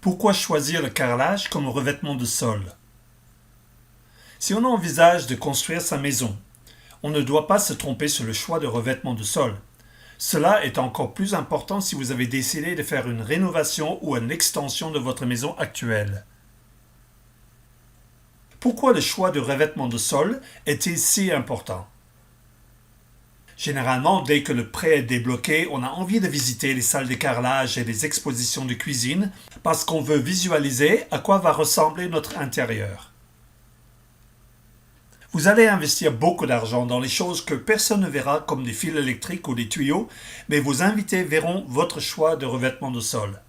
Pourquoi choisir le carrelage comme revêtement de sol? Si on envisage de construire sa maison, on ne doit pas se tromper sur le choix de revêtement de sol. Cela est encore plus important si vous avez décidé de faire une rénovation ou une extension de votre maison actuelle. Pourquoi le choix de revêtement de sol est-il si important? Généralement, dès que le prêt est débloqué, on a envie de visiter les salles de carrelage et les expositions de cuisine parce qu'on veut visualiser à quoi va ressembler notre intérieur. Vous allez investir beaucoup d'argent dans les choses que personne ne verra comme des fils électriques ou des tuyaux, mais vos invités verront votre choix de revêtement de sol.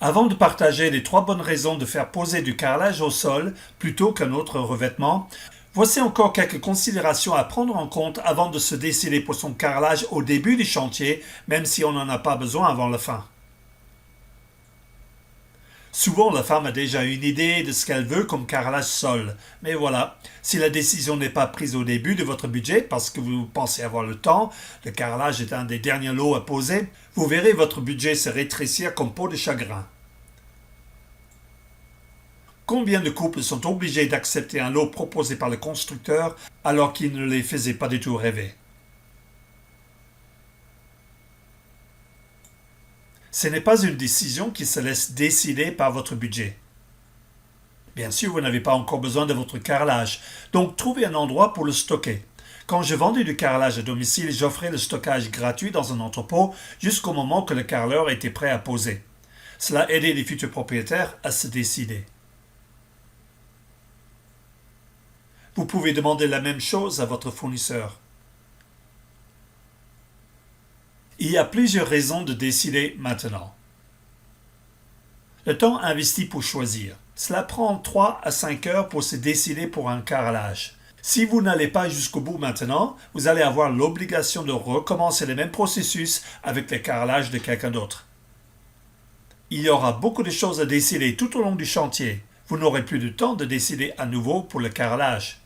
Avant de partager les 3 bonnes raisons de faire poser du carrelage au sol plutôt qu'un autre revêtement, voici encore quelques considérations à prendre en compte avant de se décider pour son carrelage au début du chantier, même si on n'en a pas besoin avant la fin. Souvent, la femme a déjà une idée de ce qu'elle veut comme carrelage sol. Mais voilà, si la décision n'est pas prise au début de votre budget parce que vous pensez avoir le temps, le carrelage est un des derniers lots à poser, vous verrez votre budget se rétrécir comme peau de chagrin. Combien de couples sont obligés d'accepter un lot proposé par le constructeur alors qu'il ne les faisait pas du tout rêver? Ce n'est pas une décision qui se laisse décider par votre budget. Bien sûr, vous n'avez pas encore besoin de votre carrelage, donc trouvez un endroit pour le stocker. Quand je vendais du carrelage à domicile, j'offrais le stockage gratuit dans un entrepôt jusqu'au moment que le carreleur était prêt à poser. Cela aidait les futurs propriétaires à se décider. Vous pouvez demander la même chose à votre fournisseur. Il y a plusieurs raisons de décider maintenant. Le temps investi pour choisir. Cela prend 3 à 5 heures pour se décider pour un carrelage. Si vous n'allez pas jusqu'au bout maintenant, vous allez avoir l'obligation de recommencer le même processus avec le carrelage de quelqu'un d'autre. Il y aura beaucoup de choses à décider tout au long du chantier. Vous n'aurez plus de temps de décider à nouveau pour le carrelage.